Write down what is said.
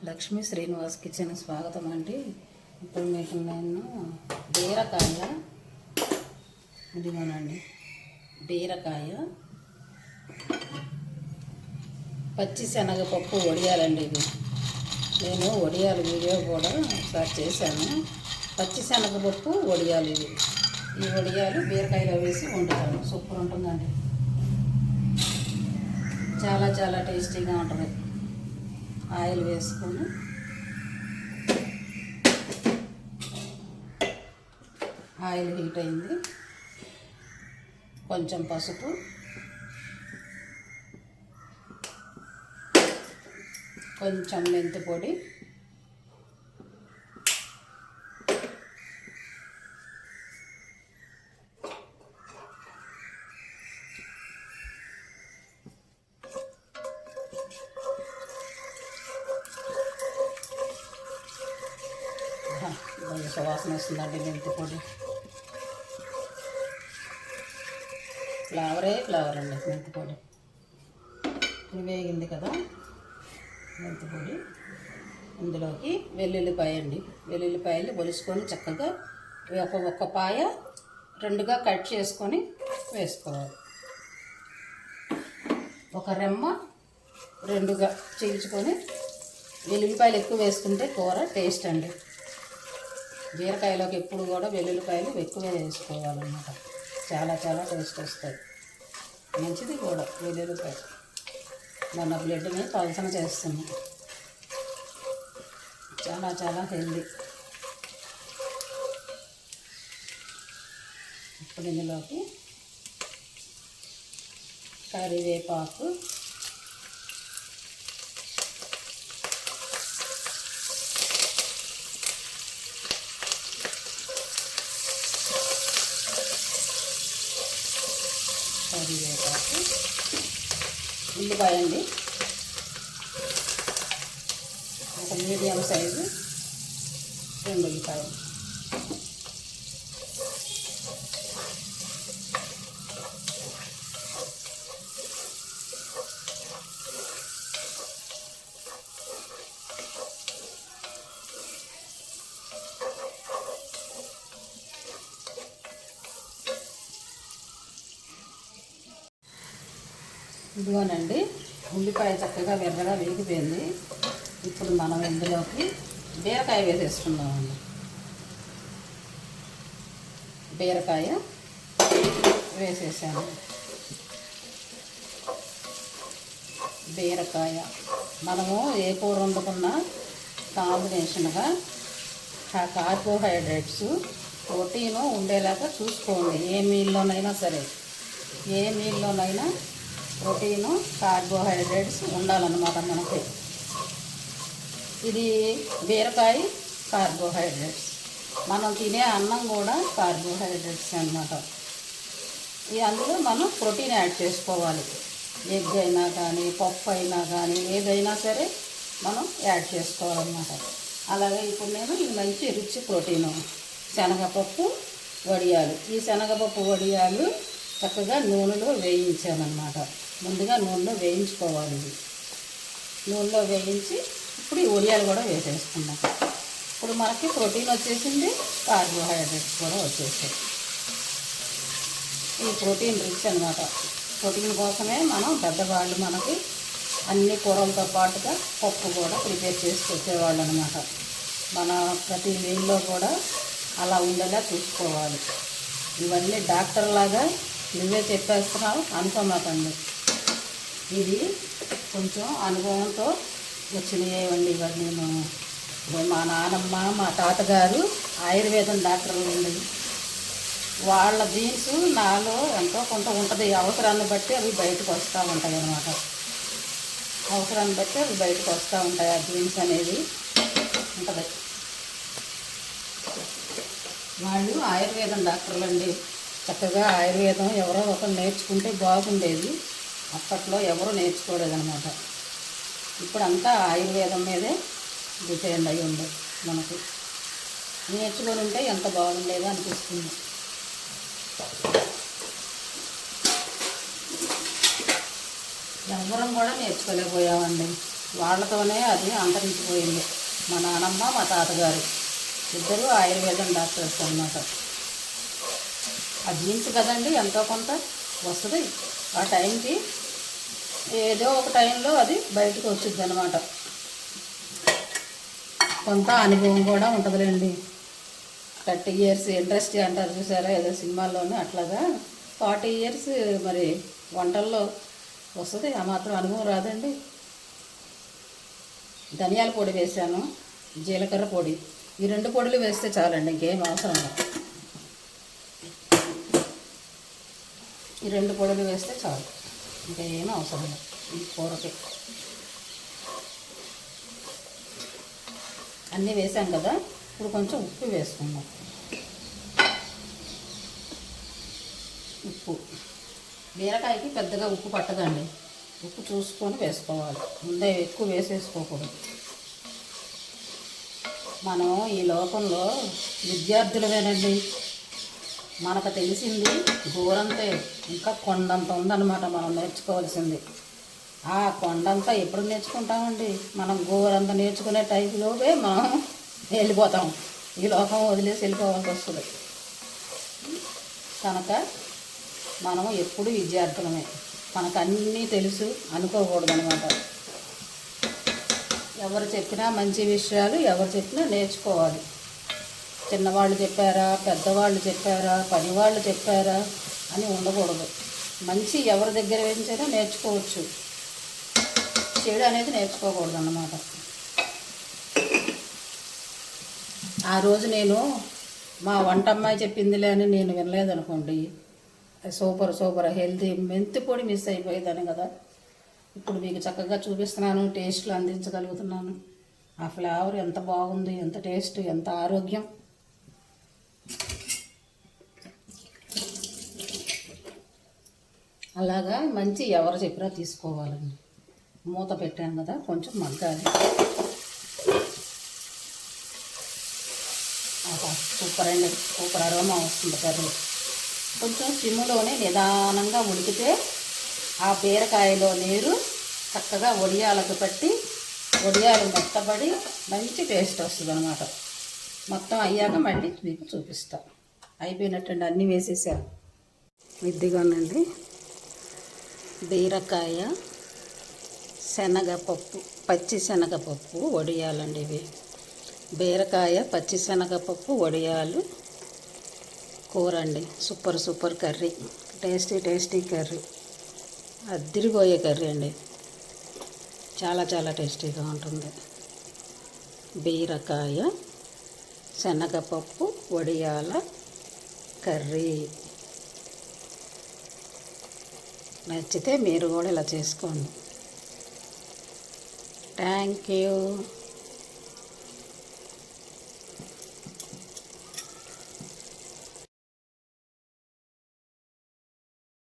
Lakshmi Srinivas kitchen స్వాగతం అండి. ఇప్పుడు మీకు నేను బీరకాయ, ఇదిగోనండి బీరకాయ, పచ్చి శనగపప్పు వడియాలండి. ఇది నేను వడియాలు వీడియో కూడా స్టార్ట్ చేశాను. పచ్చి శనగపప్పు వడియాలు ఇవి. ఈ వడియాలు బీరకాయలో వేసి వండుతాను. సూపర్ ఉంటుందండి. చాలా చాలా టేస్టీగా ఉంటుంది. ఆయిల్ వేసుకొని ఆయిల్ హీట్ అయింది. కొంచెం పసుపు, కొంచెం మెంతి పొడి, సువాసన వస్తుందండి. మెంతి పొడి ఫ్లేవర్ అండి. మెంతి పొడి వేగింది కదా. మెంతి పొడి ఇందులోకి వెల్లుల్లిపాయ అండి. వెల్లుల్లిపాయలు ఒలుసుకొని చక్కగా ఒక్క పాయ రెండుగా కట్ చేసుకొని వేసుకోవాలి. ఒక రెమ్మ రెండుగా చీల్చుకొని, వెల్లుల్లిపాయలు ఎక్కువ వేసుకుంటే కూర టేస్ట్ అండి. బీరకాయలోకి ఎప్పుడు కూడా వెల్లుల్లిపాయలు ఎక్కువే వేసుకోవాలన్నమాట. చాలా చాలా టేస్ట్ వస్తాయి. మంచిది కూడా వెల్లుల్లిపాయ. మన బ్లడ్ని పలసన చేస్తుంది. చాలా చాలా హెల్దీ. ఇప్పుడు ఇందులోకి కరివేపాకు, ఉల్లిపాయ అండి. ఒక మీడియం సైజు 2 ఉల్లిపాయలు. ఇదిగోనండి, ఉల్లిపాయ చక్కగా ఎర్రగా వేగిపోయింది. ఇప్పుడు మనం ఇందులోకి బీరకాయ వేసేసుకుందామండి. బీరకాయ వేసేసాను. బీరకాయ మనము ఏ కూర వండుకున్నా కాంబినేషన్గా కార్బోహైడ్రేట్స్, ప్రోటీను ఉండేలాగా చూసుకోండి. ఏ మీల్లోనైనా సరే, ఏ మీల్లోనైనా ప్రోటీను, కార్బోహైడ్రేట్స్ ఉండాలన్నమాట మనకి. ఇది బీరకాయ కార్బోహైడ్రేట్స్. మనం తినే అన్నం కూడా కార్బోహైడ్రేట్స్ అన్నమాట. ఇది అందులో మనం ప్రోటీన్ యాడ్ చేసుకోవాలి. ఎగ్ అయినా కానీ, పప్పు అయినా కానీ, ఏదైనా సరే మనం యాడ్ చేసుకోవాలన్నమాట. అలాగే ఇప్పుడు నేను ఈ మంచి రిచ్ ప్రోటీను శనగపప్పు వడియాలు. ఈ శనగపప్పు వడియాలు చక్కగా నూనెలో వేయించానన్నమాట. ముందుగా నూనెలో వేయించుకోవాలి. ఇది నూనెలో వేయించి ఇప్పుడు ఈ వడియాలు కూడా వేసేసుకున్నాం. ఇప్పుడు మనకి ప్రోటీన్ వచ్చేసింది, కార్బోహైడ్రేట్స్ కూడా వచ్చేసాయి. ఈ ప్రోటీన్ రిచ్ అన్నమాట. ప్రోటీన్ కోసమే మనం పెద్దవాళ్ళు మనకి అన్ని కూరలతో పాటుగా పప్పు కూడా ప్రిపేర్ చేసి పెట్టేవాళ్ళు అనమాట. మన ప్రతి మీల్లో కూడా అలా ఉండేలా చూసుకోవాలి. ఇవన్నీ డాక్టర్ లాగా నువ్వే చెప్పేస్తున్నావు అనుకోమాకండి. ఇది కొంచెం అనుభవంతో వచ్చినాయేవండి. ఇవన్నీ మా నానమ్మ, మా తాతగారు ఆయుర్వేదం డాక్టర్లు ఉండి, వాళ్ళ జీన్స్ నాలో ఎంతో కొంత ఉంటుంది. అవసరాన్ని బట్టి అవి బయటకు వస్తూ ఉంటాయి అన్నమాట. అవసరాన్ని బట్టి అవి బయటకు వస్తూ ఉంటాయి. ఆ జీన్స్ అనేది ఉంటుంది. వాళ్ళు ఆయుర్వేదం డాక్టర్లు అండి. చక్కగా ఆయుర్వేదం ఎవరో ఒకరు నేర్చుకుంటే బాగుండేది. అప్పట్లో ఎవరు నేర్చుకోలేదన్నమాట. ఇప్పుడంతా ఆయుర్వేదం మీదే డిపెండ్ అయి ఉంది. మనకు నేర్చుకొని ఉంటే ఎంత బాగుండేదో అనిపిస్తుంది. ఎవరం కూడా నేర్చుకోలేకపోయామండి. వాళ్ళతోనే అది అంతరించిపోయింది. మా నానమ్మ మా తాతగారు ఇద్దరు ఆయుర్వేదం డాక్టర్స్ అన్నమాట. ఆ జీన్స్ కదండి, ఎంతో కొంత వస్తుంది. ఆ టైంకి ఏదో ఒక టైంలో అది బయటకు వచ్చింది అనమాట. కొంత అనుభవం కూడా ఉంటుందిలేండి. 30 years ఇండస్ట్రీ అంటారు చూసారా, ఏదో సినిమాల్లోనూ అట్లాగా 40 years మరి వంటల్లో వస్తుంది. ఆ మాత్రం అనుభవం రాదండి. ధనియాల పొడి వేసాను, జీలకర్ర పొడి, ఈ 2 పొడులు వేస్తే చాలండి, ఇంకేం అవసరం లేదు. ఈ 2 పొడులు వేస్తే చాలు, ఇంకేం అవసరం లేదు ఈ కూరకి. అన్నీ వేసాం కదా, ఇప్పుడు కొంచెం ఉప్పు వేసుకుందాం. ఉప్పు బీరకాయకి పెద్దగా ఉప్పు పట్టదండి, ఉప్పు చూసుకొని వేసుకోవాలి, ముందే ఎక్కువ వేసేసుకోకూడదు. మనం ఈ లోకంలో విద్యార్థులమేనండి, మనకు తెలిసింది గోరంతే, ఇంకా కొండంత ఉందన్నమాట మనం నేర్చుకోవాల్సింది. ఆ కొండంతా ఎప్పుడు నేర్చుకుంటామండి? మనం గోరంత నేర్చుకునే టైంలోపే మనం వెళ్ళిపోతాం, ఈ లోకం వదిలేసి వెళ్ళిపోవాల్సి వస్తుంది. కనుక మనం ఎప్పుడు విద్యార్థులమే, మనకు అన్నీ తెలుసు అనుకోకూడదు అనమాట. ఎవరు చెప్పినా మంచి విషయాలు ఎవరు చెప్పినా నేర్చుకోవాలి. చిన్నవాళ్ళు చెప్పారా, పెద్దవాళ్ళు చెప్పారా, పనివాళ్ళు చెప్పారా అని ఉండకూడదు. మంచి ఎవరి దగ్గర వేయించైనా నేర్చుకోవచ్చు, చెడు అనేది నేర్చుకోకూడదు అన్నమాట. ఆ రోజు నేను మా వంట అమ్మాయి చెప్పిందిలే అని నేను వినలేదనుకోండి, సూపర్ హెల్తీ మెంతి పొడి మిస్ అయిపోయేదాన్ని కదా. ఇప్పుడు మీకు చక్కగా చూపిస్తున్నాను, టేస్ట్లు అందించగలుగుతున్నాను. ఆ ఫ్లేవర్ ఎంత బాగుంది, ఎంత టేస్ట్, ఎంత ఆరోగ్యం. అలాగా మంచి ఎవరు చెప్పినా తీసుకోవాలండి. మూత పెట్టాను కదా, కొంచెం మగ్గాలి. సూపర్ అండి, సూపర్ అరోమా వస్తుంది కర్రీ. కొంచెం సిమ్లోనే నిదానంగా ఉడికితే ఆ బీరకాయలో నీరు చక్కగా వడియాలకు పట్టి వడియాలు మెత్తబడి మంచి టేస్ట్ వస్తుంది అనమాట. మొత్తం అయ్యాక మళ్ళీ మీకు చూపిస్తా. అయిపోయినట్టండి, అన్నీ వేసేసాను. ఇదిగోనండి బీరకాయ, శనగపప్పు, పచ్చి శనగపప్పు వడియాలండి ఇవి. బీరకాయ, పచ్చి శనగపప్పు వడియాలు కూర అండి. సూపర్ కర్రీ, టేస్టీ కర్రీ, అదిరిపోయే కర్రీ అండి. చాలా టేస్టీగా ఉంటుంది. బీరకాయ, శనగపప్పు వడియాల కర్రీ. నచ్చితే మీరు కూడా ఇలా చేసుకోండి. Thank you.